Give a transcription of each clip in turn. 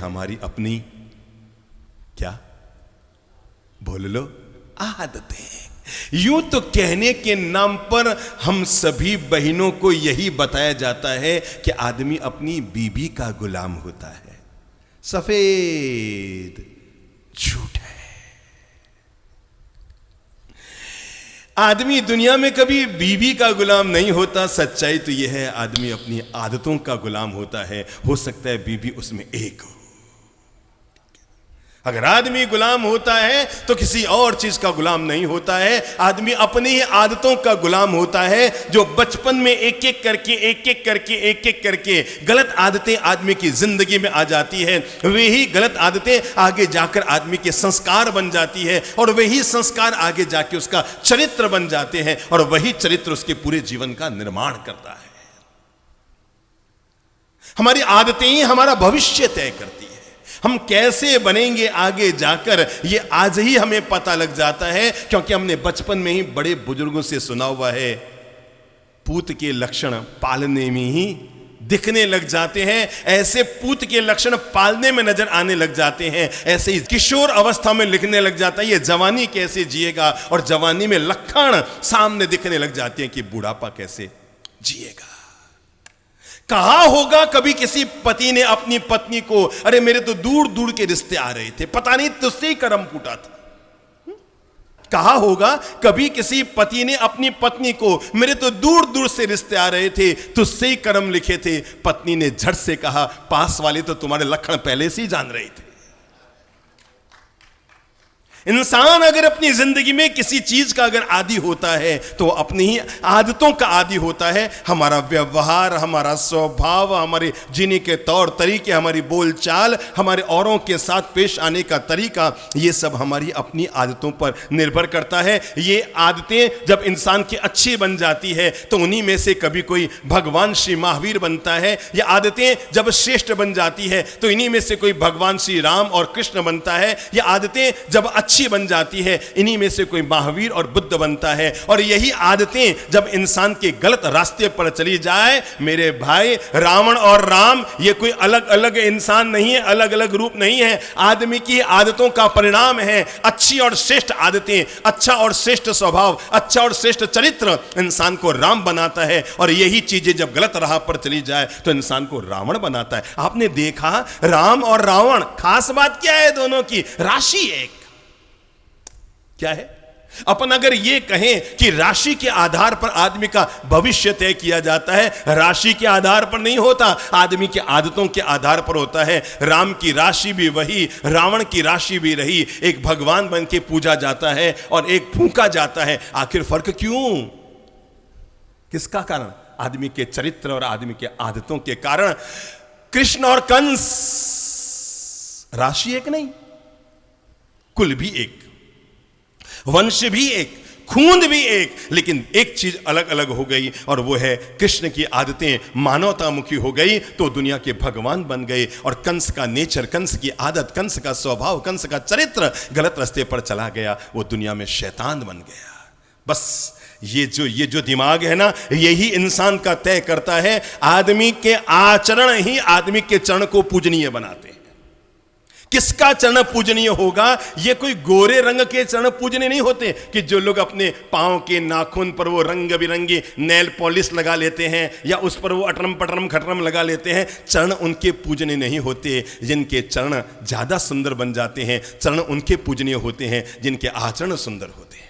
हमारी अपनी क्या बोल लो आदतें। यूं तो कहने के नाम पर हम सभी बहनों को यही बताया जाता है कि आदमी अपनी बीबी का गुलाम होता है। सफेद झूठ है। आदमी दुनिया में कभी बीबी का गुलाम नहीं होता। सच्चाई तो यह है आदमी अपनी आदतों का गुलाम होता है। हो सकता है बीबी उसमें एक हो। अगर आदमी गुलाम होता है तो किसी और चीज का गुलाम नहीं होता है। आदमी अपनी ही आदतों का गुलाम होता है, जो बचपन में एक एक करके गलत आदतें आदमी की जिंदगी में आ जाती है। वही गलत आदतें आगे जाकर आदमी के संस्कार बन जाती है, और वही संस्कार आगे जाके उसका चरित्र बन जाते हैं, और वही चरित्र उसके पूरे जीवन का निर्माण करता है। हमारी आदतें ही हमारा भविष्य तय करती है। हम कैसे बनेंगे आगे जाकर, ये आज ही हमें पता लग जाता है, क्योंकि हमने बचपन में ही बड़े बुजुर्गों से सुना हुआ है, पूत के लक्षण पालने में ही दिखने लग जाते हैं। ऐसे पूत के लक्षण पालने में नजर आने लग जाते हैं, ऐसे ही किशोर अवस्था में लिखने लग जाता है ये जवानी कैसे जिएगा, और जवानी में लक्षण सामने दिखने लग जाते हैं कि बुढ़ापा कैसे जिएगा। कहा होगा कभी किसी पति ने अपनी पत्नी को, अरे मेरे तो दूर दूर के रिश्ते आ रहे थे, पता नहीं तुझसे ही कर्म फूटा था। कहा होगा कभी किसी पति ने अपनी पत्नी को, मेरे तो दूर दूर से रिश्ते आ रहे थे, तुझसे ही कर्म लिखे थे। पत्नी ने झट से कहा, पास वाले तो तुम्हारे लक्षण पहले से ही जान रहे थे। इंसान अगर अपनी जिंदगी में किसी चीज का अगर आदी होता है तो अपनी ही आदतों का आदी होता है। हमारा व्यवहार, हमारा स्वभाव, हमारे जीने के तौर तरीके, हमारी बोलचाल, हमारे औरों के साथ पेश आने का तरीका, ये सब हमारी अपनी आदतों पर निर्भर करता है। ये आदतें जब इंसान की अच्छी बन जाती है तो उन्हीं में से कभी कोई भगवान श्री महावीर बनता है। ये आदतें जब श्रेष्ठ बन जाती है तो इन्हीं में से कोई भगवान श्री राम और कृष्ण बनता है। ये आदतें जब अच्छी बन जाती है, इन्हीं में से कोई महावीर और बुद्ध बनता है। और यही आदतें जब इंसान के गलत रास्ते पर चली जाए, मेरे भाई, रावण और राम ये कोई अलग अलग इंसान नहीं है, अलग अलग रूप नहीं है। आदमी की आदतों का परिणाम है अच्छी और श्रेष्ठ आदतें, अच्छा और श्रेष्ठ स्वभाव, अच्छा और श्रेष्ठ चरित्र इंसान को राम बनाता है। और यही चीजें जब गलत राह पर चली जाए तो इंसान को रावण बनाता है। आपने देखा राम और रावण, खास बात क्या है दोनों की? राशि एक। क्या है? अपन अगर ये कहें कि राशि के आधार पर आदमी का भविष्य तय किया जाता है, राशि के आधार पर नहीं होता, आदमी के आदतों के आधार पर होता है। राम की राशि भी वही, रावण की राशि भी रही। एक भगवान बन के पूजा जाता है और एक फूंका जाता है। आखिर फर्क क्यों? किसका कारण? आदमी के चरित्र और आदमी के आदतों के कारण। कृष्ण और कंस, राशि एक नहीं, कुल भी एक, वंश भी एक, खून भी एक, लेकिन एक चीज अलग अलग हो गई, और वो है कृष्ण की आदतें मानवतामुखी हो गई तो दुनिया के भगवान बन गए। और कंस का नेचर, कंस की आदत, कंस का स्वभाव, कंस का चरित्र गलत रास्ते पर चला गया, वो दुनिया में शैतान बन गया। बस ये जो दिमाग है ना, यही इंसान का तय करता है। आदमी के आचरण ही आदमी के चरण को पूजनीय बनाते हैं। किसका चरण पूजनीय होगा? ये कोई गोरे रंग के चरण पूजनीय नहीं होते कि जो लोग अपने पांव के नाखून पर वो रंग बिरंगी नेल पॉलिश लगा लेते हैं, या उस पर वो अटरम पटरम खटरम लगा लेते हैं। चरण उनके पूजनीय नहीं होते जिनके चरण ज्यादा सुंदर बन जाते हैं। चरण उनके पूजनीय होते हैं जिनके आचरण सुंदर होते हैं,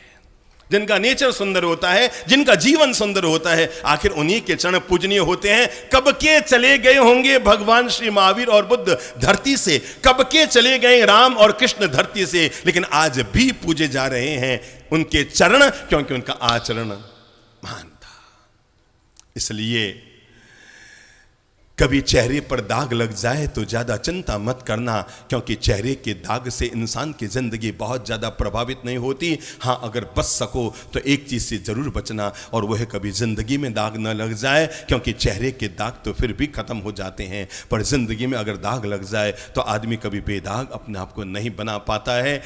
जिनका नेचर सुंदर होता है, जिनका जीवन सुंदर होता है। आखिर उन्हीं के चरण पूजनीय होते हैं। कब के चले गए होंगे भगवान श्री महावीर और बुद्ध धरती से, कब के चले गए राम और कृष्ण धरती से, लेकिन आज भी पूजे जा रहे हैं उनके चरण, क्योंकि उनका आचरण महान था। इसलिए कभी चेहरे पर दाग लग जाए तो ज्यादा चिंता मत करना, क्योंकि चेहरे के दाग से इंसान की जिंदगी बहुत ज्यादा प्रभावित नहीं होती। हाँ, अगर बच सको तो एक चीज से जरूर बचना, और वह कभी जिंदगी में दाग न लग जाए, क्योंकि चेहरे के दाग तो फिर भी खत्म हो जाते हैं, पर जिंदगी में अगर दाग लग जाए तो आदमी कभी बेदाग अपने आप को नहीं बना पाता है।